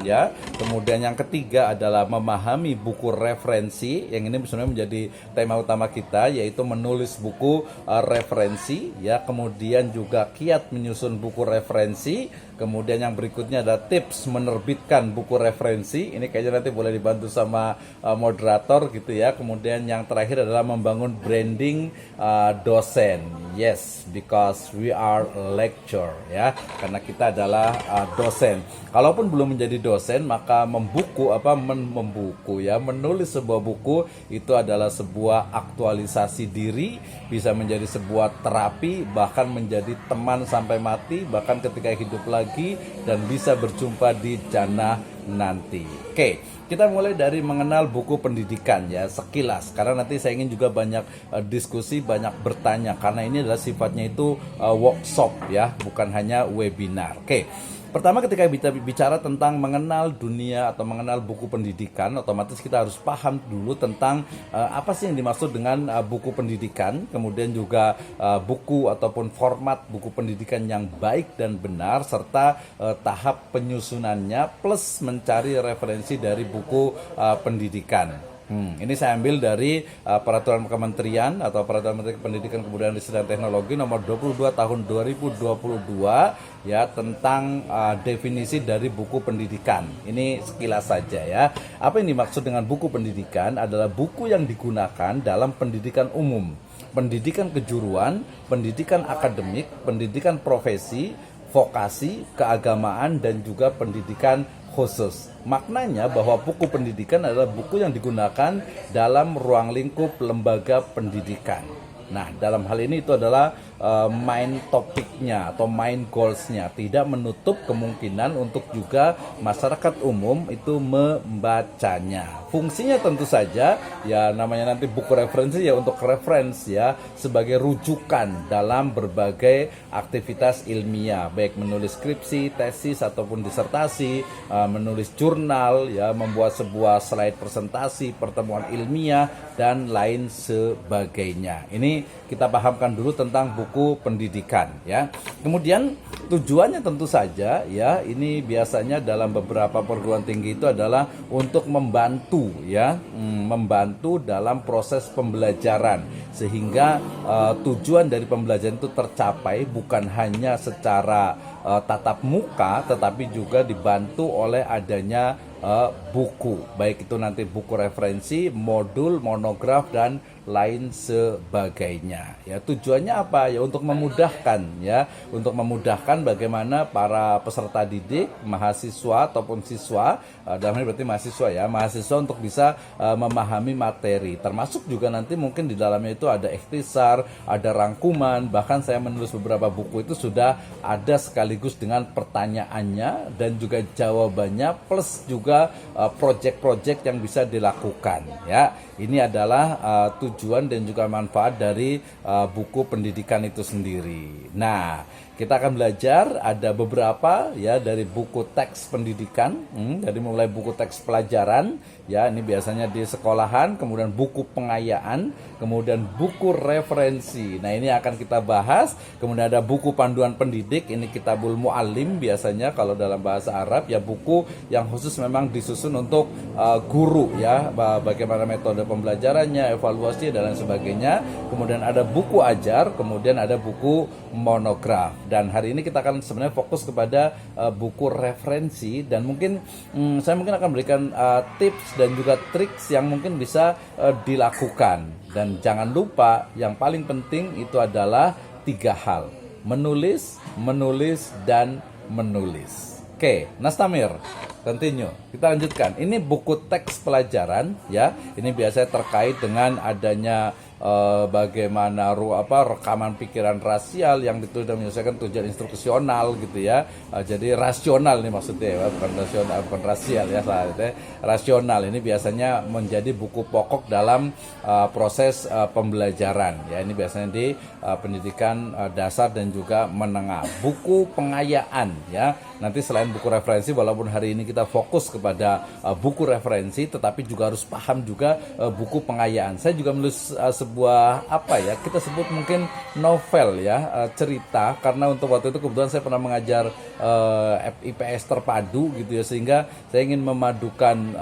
ya. Kemudian yang ketiga adalah memahami buku referensi, yang ini sebenarnya menjadi tema utama kita, yaitu menulis buku referensi, ya. Kemudian juga kiat menyusun buku referensi. Kemudian yang berikutnya ada tips menerbitkan buku referensi. Ini kayaknya nanti boleh dibantu sama moderator gitu ya. Kemudian yang terakhir adalah membangun branding dosen. Yes, because we are lecturer, ya. Karena kita adalah dosen. Kalaupun belum menjadi dosen, maka menulis sebuah buku itu adalah sebuah aktualisasi diri, bisa menjadi sebuah terapi, bahkan menjadi teman sampai mati, bahkan ketika hidup lagi, dan bisa berjumpa di jannah nanti. Oke, kita mulai dari mengenal buku pendidikan ya, sekilas, karena nanti saya ingin juga banyak diskusi, banyak bertanya, karena ini adalah sifatnya itu workshop ya, bukan hanya webinar. Oke. Pertama, ketika kita bicara tentang mengenal dunia atau mengenal buku pendidikan, otomatis kita harus paham dulu tentang apa sih yang dimaksud dengan buku pendidikan, kemudian juga buku ataupun format buku pendidikan yang baik dan benar, serta tahap penyusunannya, plus mencari referensi dari buku pendidikan. Ini saya ambil dari peraturan kementerian atau peraturan Menteri Pendidikan Kebudayaan Riset dan Teknologi nomor 22 tahun 2022 ya, tentang definisi dari buku pendidikan. Ini sekilas saja ya. Apa yang dimaksud dengan buku pendidikan adalah buku yang digunakan dalam pendidikan umum, pendidikan kejuruan, pendidikan akademik, pendidikan profesi, vokasi, keagamaan, dan juga pendidikan khusus. Maknanya bahwa buku pendidikan adalah buku yang digunakan dalam ruang lingkup lembaga pendidikan. Nah, dalam hal ini itu adalah main topiknya atau main goalsnya. Tidak menutup kemungkinan untuk juga masyarakat umum itu membacanya. Fungsinya tentu saja ya, namanya nanti buku referensi ya, untuk referensi ya, sebagai rujukan dalam berbagai aktivitas ilmiah, baik menulis skripsi, tesis ataupun disertasi, menulis jurnal ya, membuat sebuah slide presentasi, pertemuan ilmiah, dan lain sebagainya. Ini kita pahamkan dulu tentang buku pendidikan ya. Kemudian tujuannya tentu saja ya, ini biasanya dalam beberapa perguruan tinggi itu adalah untuk membantu ya, membantu dalam proses pembelajaran, sehingga tujuan dari pembelajaran itu tercapai bukan hanya secara tatap muka, tetapi juga dibantu oleh adanya buku, baik itu nanti buku referensi, modul, monograf, dan lain sebagainya ya. Tujuannya apa ya? Untuk memudahkan ya, untuk memudahkan bagaimana para peserta didik, mahasiswa ataupun siswa, dalam hal ini berarti mahasiswa ya, mahasiswa untuk bisa memahami materi, termasuk juga nanti mungkin di dalamnya itu ada ikhtisar, ada rangkuman, bahkan saya menulis beberapa buku itu sudah ada sekaligus dengan pertanyaannya dan juga jawabannya, plus juga project-project yang bisa dilakukan ya. Ini adalah tujuan dan juga manfaat dari buku pendidikan itu sendiri. Nah, kita akan belajar ada beberapa ya dari buku teks pendidikan, dari mulai buku teks pelajaran ya, ini biasanya di sekolahan, kemudian buku pengayaan, kemudian buku referensi. Nah, ini akan kita bahas. Kemudian ada buku panduan pendidik, ini Kitabul Muallim biasanya kalau dalam bahasa Arab ya, buku yang khusus memang disusun untuk guru ya, bagaimana metode pembelajarannya, evaluasi, dan lain sebagainya. Kemudian ada buku ajar, kemudian ada buku monograf. Dan hari ini kita akan sebenarnya fokus kepada buku referensi, dan mungkin saya akan berikan tips dan juga triks yang mungkin bisa dilakukan. Dan jangan lupa yang paling penting itu adalah 3 hal: menulis, menulis, dan menulis. Oke, Nastamir, continue. Kita lanjutkan. Ini buku teks pelajaran ya. Ini biasanya terkait dengan adanya bagaimana rekaman pikiran rasial yang ditulis dan menyelesaikan tujuan instruksional gitu ya. Jadi rasional ini maksudnya ya, bukan rasional, bukan rasial ya, rasional. Ini biasanya menjadi buku pokok dalam proses pembelajaran ya. Ini biasanya di pendidikan dasar dan juga menengah. Buku pengayaan ya. Nanti selain buku referensi, walaupun hari ini kita fokus kepada buku referensi, tetapi juga harus paham juga buku pengayaan. Saya juga menulis sebuah apa ya, kita sebut mungkin novel ya, cerita, karena untuk waktu itu kebetulan saya pernah mengajar IPS terpadu gitu ya, sehingga saya ingin memadukan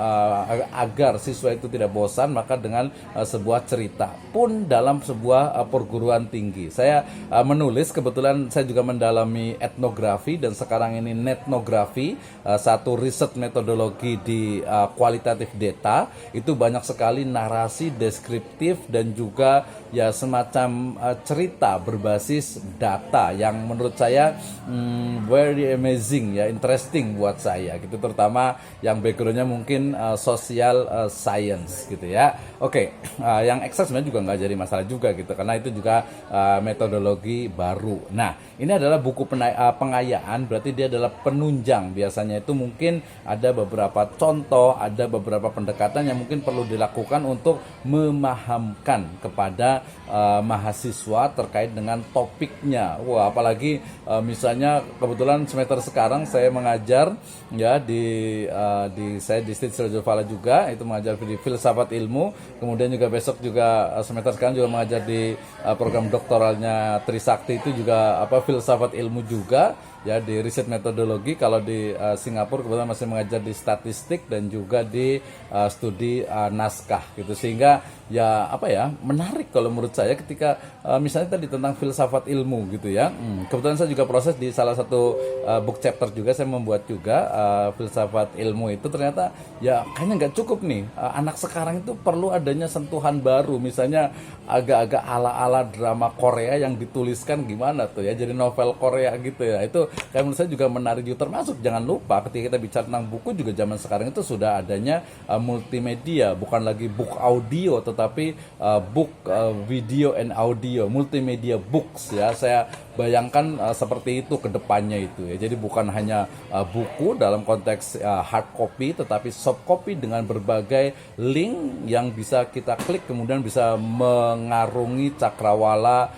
agar siswa itu tidak bosan, maka dengan sebuah cerita pun dalam sebuah perguruan tinggi. Saya menulis, kebetulan saya juga mendalami etnografi dan sekarang ini netnografi, satu riset metodologi di kualitatif data. Itu banyak sekali narasi deskriptif dan juga ya semacam cerita berbasis data yang menurut saya very amazing ya, interesting buat saya gitu, terutama yang backgroundnya mungkin social science gitu ya. Oke, yang eksak sebenarnya juga nggak jadi masalah juga gitu, karena itu juga metodologi baru. Nah, ini adalah buku pengayaan, berarti dia adalah penunjang. Biasanya itu mungkin ada beberapa contoh, ada beberapa pendekatan yang mungkin perlu dilakukan untuk memahamkan kepada mahasiswa terkait dengan topiknya. Wah, apalagi misalnya kebetulan semester sekarang saya mengajar ya saya di State Sirajul juga, itu mengajar di filsafat ilmu. Kemudian juga besok juga semester sekarang juga mengajar di program doktoralnya Trisakti, itu juga filsafat ilmu juga ya, di riset metodologi. Kalau di Singapura kebetulan masih mengajar di statistik dan juga di studi naskah gitu, sehingga ya menarik kalau menurut saya ketika misalnya tadi tentang filsafat ilmu gitu ya. Kebetulan saya juga proses di salah satu book chapter juga, saya membuat juga filsafat ilmu itu, ternyata ya kayaknya nggak cukup nih, anak sekarang itu perlu adanya sentuhan baru, misalnya agak-agak ala-ala drama Korea yang dituliskan gimana tuh ya, jadi novel Korea gitu ya. Itu kayak menurut saya juga menarik juga, termasuk jangan lupa ketika kita bicara tentang buku juga zaman sekarang itu sudah adanya multimedia, bukan lagi book audio tetapi book video and audio, multimedia books ya. Saya bayangkan seperti itu ke depannya itu ya. Jadi bukan hanya buku dalam konteks hard copy, tetapi soft copy dengan berbagai link yang bisa kita klik kemudian bisa mengarungi cakrawala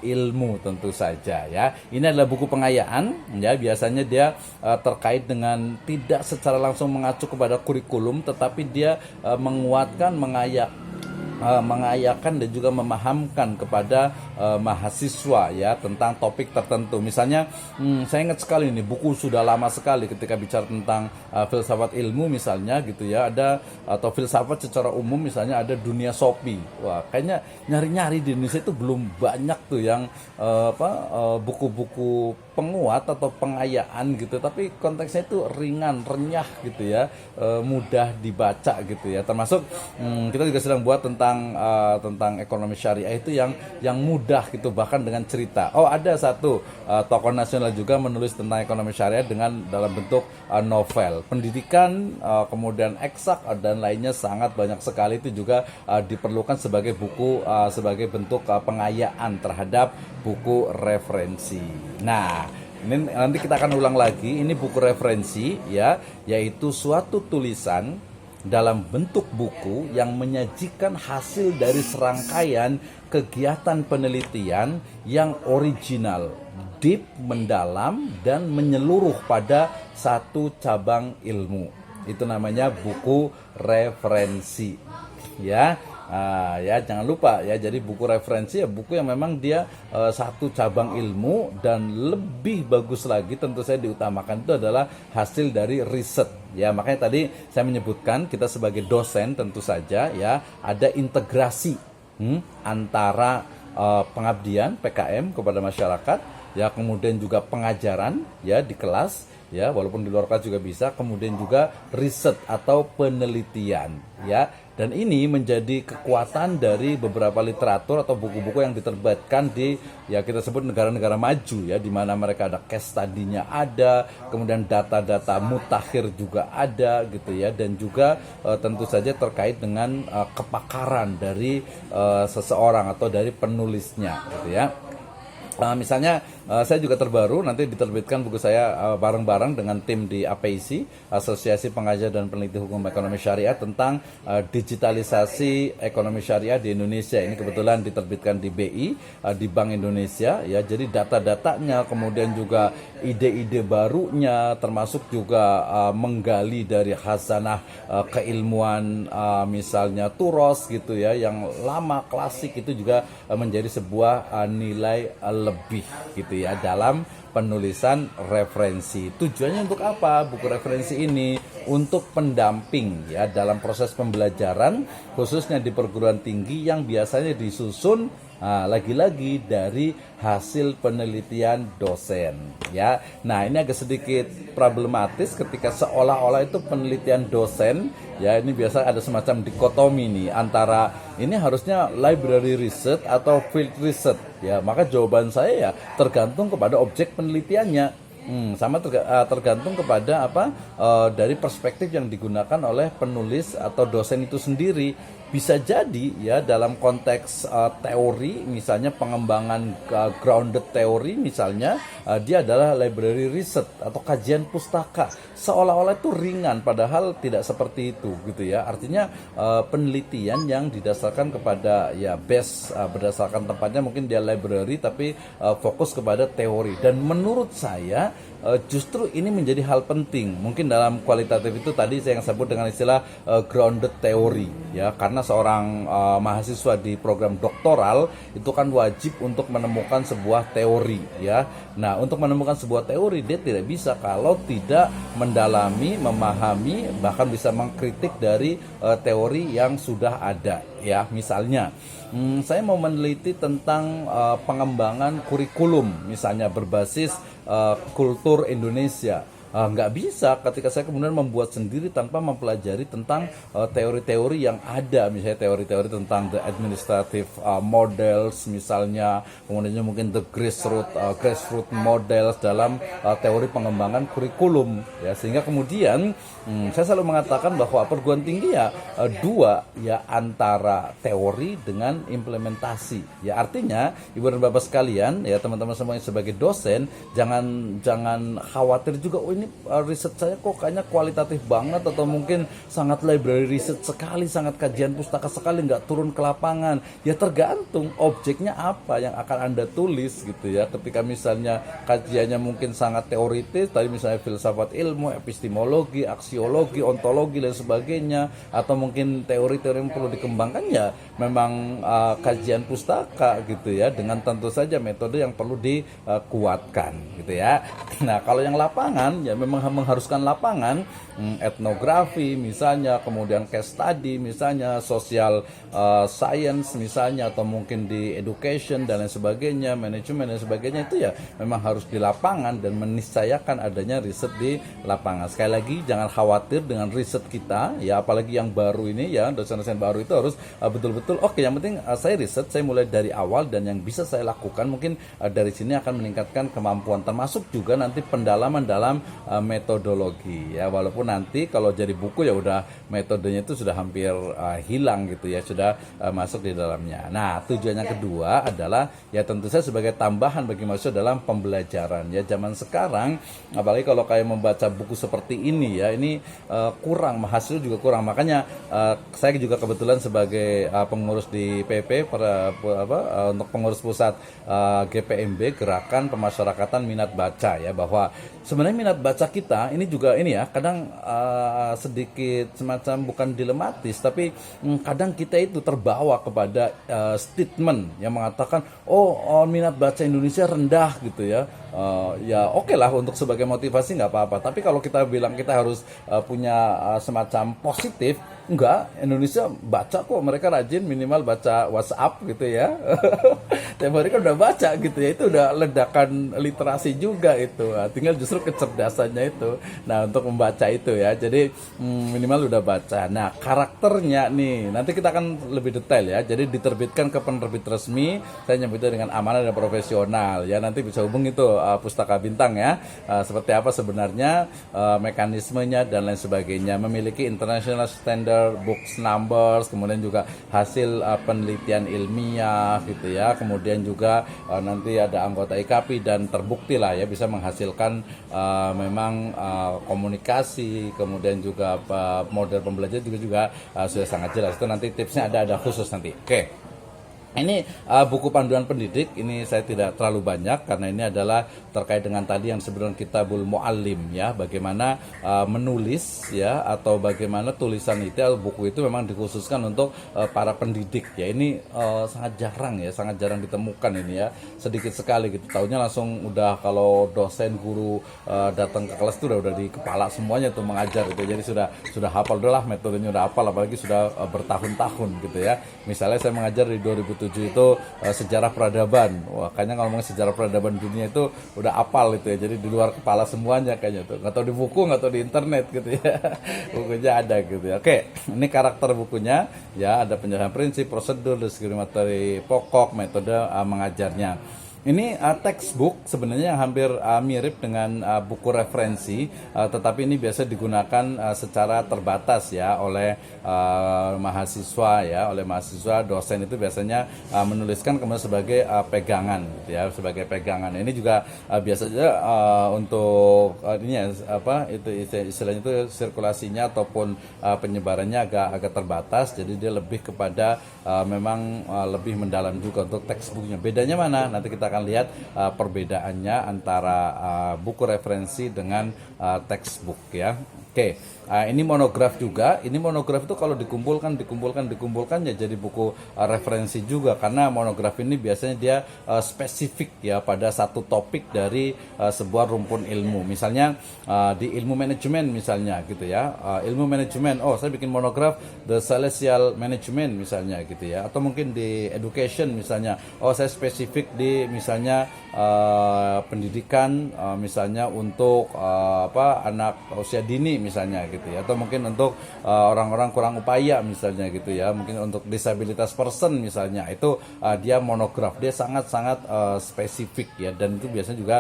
ilmu tentu saja ya. Ini adalah buku pengayaan ya, biasanya dia terkait dengan tidak secara langsung mengacu kepada kurikulum, tetapi dia menguatkan, mengayakan dan juga memahamkan kepada mahasiswa ya tentang topik tertentu. Misalnya saya ingat sekali ini buku sudah lama sekali ketika bicara tentang filsafat ilmu misalnya gitu ya, ada atau filsafat secara umum misalnya ada dunia Shopee. Wah, kayaknya nyari-nyari di Indonesia itu belum banyak tuh yang buku-buku penguat atau pengayaan gitu, tapi konteksnya itu ringan, renyah gitu ya, mudah dibaca gitu ya. Termasuk kita juga sedang buat tentang ekonomi syariah itu yang mudah gitu, bahkan dengan cerita. Oh, ada satu tokoh nasional juga menulis tentang ekonomi syariah dengan dalam bentuk novel. Pendidikan kemudian eksak dan lainnya sangat banyak sekali, itu juga diperlukan sebagai buku, sebagai bentuk pengayaan terhadap buku referensi. Nah, ini nanti kita akan ulang lagi, ini buku referensi ya, yaitu suatu tulisan dalam bentuk buku yang menyajikan hasil dari serangkaian kegiatan penelitian yang original, deep, mendalam, dan menyeluruh pada satu cabang ilmu. Itu namanya buku referensi ya. Ya jangan lupa ya, jadi buku referensi ya buku yang memang dia satu cabang ilmu, dan lebih bagus lagi tentu saya diutamakan itu adalah hasil dari riset ya. Makanya tadi saya menyebutkan kita sebagai dosen tentu saja ya ada integrasi antara pengabdian PKM kepada masyarakat ya, kemudian juga pengajaran ya di kelas ya, walaupun di luar kelas juga bisa, kemudian juga riset atau penelitian ya. Dan ini menjadi kekuatan dari beberapa literatur atau buku-buku yang diterbitkan di ya kita sebut negara-negara maju ya, di mana mereka ada case study-nya ada, kemudian data-data mutakhir juga ada gitu ya, dan juga tentu saja terkait dengan kepakaran dari seseorang atau dari penulisnya gitu ya. Misalnya saya juga terbaru nanti diterbitkan buku saya bareng-bareng dengan tim di APIC, Asosiasi Pengajar dan Peneliti Hukum Ekonomi Syariah, tentang digitalisasi ekonomi syariah di Indonesia. Ini kebetulan diterbitkan di BI, di Bank Indonesia ya. Jadi data-datanya, kemudian juga ide-ide barunya, termasuk juga menggali dari khazanah keilmuan misalnya Turos gitu ya, yang lama klasik, itu juga menjadi sebuah nilai lebih gitu ya dalam penulisan referensi. Tujuannya untuk apa buku referensi ini? Untuk pendamping ya dalam proses pembelajaran, khususnya di perguruan tinggi yang biasanya disusun lagi-lagi dari hasil penelitian dosen ya. Nah, ini agak sedikit problematis ketika seolah-olah itu penelitian dosen ya. Ini biasa ada semacam dikotomi nih antara ini harusnya library research atau field research ya. Maka jawaban saya ya tergantung kepada objek penelitiannya. Tergantung kepada dari perspektif yang digunakan oleh penulis atau dosen itu sendiri. Bisa jadi ya dalam konteks teori, misalnya pengembangan grounded teori misalnya, dia adalah library research atau kajian pustaka, seolah-olah itu ringan padahal tidak seperti itu gitu ya. Artinya penelitian yang didasarkan kepada ya berdasarkan tempatnya mungkin dia library tapi fokus kepada teori. Dan menurut saya justru ini menjadi hal penting. Mungkin dalam kualitatif itu tadi saya yang sebut dengan istilah grounded theory ya, karena seorang mahasiswa di program doktoral itu kan wajib untuk menemukan sebuah teori ya. Nah, untuk menemukan sebuah teori dia tidak bisa kalau tidak mendalami, memahami, bahkan bisa mengkritik dari teori yang sudah ada ya. Misalnya saya mau meneliti tentang pengembangan kurikulum misalnya berbasis kultur Indonesia. Nggak bisa ketika saya kemudian membuat sendiri tanpa mempelajari tentang teori-teori yang ada, misalnya teori-teori tentang the administrative models misalnya, kemudian mungkin the grassroots models dalam teori pengembangan kurikulum ya. Sehingga kemudian saya selalu mengatakan bahwa perguruan tinggi ya dua ya, antara teori dengan implementasi ya. Artinya ibu dan bapak sekalian ya, teman-teman semuanya sebagai dosen jangan khawatir juga, oh ini riset saya kok kayaknya kualitatif banget, atau mungkin sangat library research sekali, sangat kajian pustaka sekali, nggak turun ke lapangan. Ya tergantung objeknya apa yang akan Anda tulis gitu ya. Ketika misalnya kajiannya mungkin sangat teoritis, tadi misalnya filsafat ilmu, epistemologi, aksiologi, ontologi dan sebagainya, atau mungkin teori-teori yang perlu dikembangkan ya memang kajian pustaka gitu ya, dengan tentu saja metode yang perlu dikuatkan gitu ya. Nah, kalau yang lapangan ya memang mengharuskan lapangan, etnografi misalnya, kemudian case study misalnya, social science misalnya, atau mungkin di education dan lain sebagainya, manajemen dan sebagainya, itu ya memang harus di lapangan dan meniscayakan adanya riset di lapangan. Sekali lagi jangan khawatir dengan riset kita ya, apalagi yang baru ini ya, dosen-dosen baru itu harus betul-betul oke, yang penting saya riset, saya mulai dari awal, dan yang bisa saya lakukan mungkin dari sini akan meningkatkan kemampuan, termasuk juga nanti pendalaman dalam metodologi ya. Walaupun nanti kalau jadi buku ya udah metodenya itu sudah hampir hilang gitu ya, sudah masuk di dalamnya. Nah, tujuan yang kedua adalah ya tentu saja sebagai tambahan bagi mahasiswa dalam pembelajaran ya. Zaman sekarang apalagi kalau kayak membaca buku seperti ini ya, ini kurang, mahasiswa juga kurang. Makanya saya juga kebetulan sebagai pengurus di PP untuk pengurus pusat GPMB, Gerakan Pemasyarakatan Minat Baca ya, bahwa sebenarnya minat baca kita ini juga ini ya kadang sedikit semacam bukan dilematis, tapi kadang kita itu terbawa kepada statement yang mengatakan minat baca Indonesia rendah gitu ya. Ya oke lah, untuk sebagai motivasi nggak apa-apa, tapi kalau kita bilang kita harus punya semacam positif, enggak, Indonesia baca kok, mereka rajin minimal baca WhatsApp gitu ya. Tiap hari kan udah baca gitu ya, itu udah ledakan literasi juga itu. Tinggal justru kecerdasannya itu. Nah, untuk membaca itu ya, jadi minimal udah baca. Nah, karakternya nih nanti kita akan lebih detail ya. Jadi diterbitkan ke penerbit resmi, saya nyebutnya dengan amanah dan profesional ya. Nanti bisa hubung itu Pustaka Bintang ya, seperti apa sebenarnya mekanismenya dan lain sebagainya. Memiliki international standard chapter, books numbers, kemudian juga hasil penelitian ilmiah gitu ya, kemudian juga nanti ada anggota IKP dan terbukti lah ya bisa menghasilkan memang komunikasi, kemudian juga model pembelajaran juga sudah sangat jelas. Itu nanti tipsnya ada khusus nanti. Oke. Ini buku panduan pendidik, ini saya tidak terlalu banyak karena ini adalah terkait dengan tadi yang sebenarnya Kitabul Muallim ya, bagaimana menulis ya, atau bagaimana tulisan itu atau buku itu memang dikhususkan untuk para pendidik ya. Ini sangat jarang ditemukan ini ya, sedikit sekali gitu. Taunya langsung udah kalau dosen guru datang ke kelas itu udah di kepala semuanya tuh mengajar gitu. Jadi sudah hafal, udahlah metodenya udah hafal, apalagi sudah bertahun-tahun gitu ya. Misalnya saya mengajar di 2007 itu sejarah peradaban. Wah, kayaknya kalau ngomong sejarah peradaban dunia itu udah apal itu ya. Jadi di luar kepala semuanya kayaknya tuh. Nggak tahu di buku, nggak tahu di internet gitu ya. Bukunya ada gitu ya. Oke, ini karakter bukunya ya, ada penjelasan prinsip, prosedur, deskripsi materi pokok, metode mengajarnya. Ini textbook sebenarnya yang hampir mirip dengan buku referensi, tetapi ini biasa digunakan secara terbatas ya oleh mahasiswa ya, oleh mahasiswa. Dosen itu biasanya menuliskan kemudian sebagai pegangan gitu ya, sebagai pegangan. Ini juga biasanya untuk ini ya, apa itu istilahnya itu sirkulasinya ataupun penyebarannya agak terbatas, jadi dia lebih kepada memang lebih mendalam juga untuk textbooknya. Bedanya mana? Nanti kita akan lihat perbedaannya antara buku referensi dengan textbook ya. Oke, ini monograf juga. Ini monograf itu kalau dikumpulkan ya jadi buku referensi juga, karena monograf ini biasanya dia spesifik ya pada satu topik dari sebuah rumpun ilmu. Misalnya di ilmu manajemen misalnya gitu ya. Ilmu manajemen, oh saya bikin monograf The Celestial Management misalnya gitu ya. Atau mungkin di education misalnya, oh saya spesifik di misalnya pendidikan misalnya untuk anak usia dini misalnya gitu ya, atau mungkin untuk orang-orang kurang upaya misalnya gitu ya, mungkin untuk disabilitas person misalnya, itu dia monograf, dia sangat-sangat spesifik ya, dan itu biasanya juga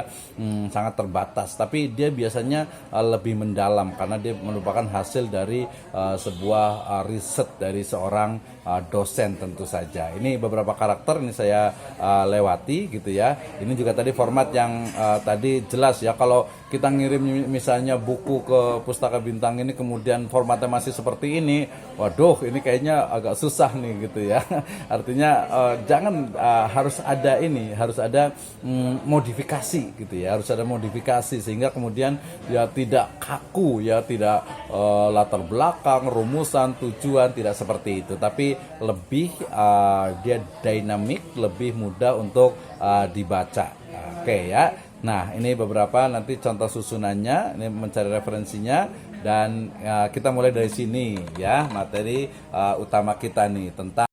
sangat terbatas, tapi dia biasanya lebih mendalam karena dia merupakan hasil dari sebuah riset dari seorang dosen tentu saja. Ini beberapa karakter ini saya lewati gitu ya. Ini juga tadi format yang tadi jelas ya. Kalau kita ngirim misalnya buku ke Pustaka Bintang ini kemudian formatnya masih seperti ini, waduh ini kayaknya agak susah nih gitu ya. Artinya jangan harus ada modifikasi gitu ya, harus ada modifikasi sehingga kemudian ya tidak kaku ya, tidak latar belakang, rumusan, tujuan, tidak seperti itu, tapi lebih dia dinamik, lebih mudah untuk dibaca. Oke ya. Nah, ini beberapa nanti contoh susunannya, ini mencari referensinya, dan kita mulai dari sini ya, materi utama kita nih tentang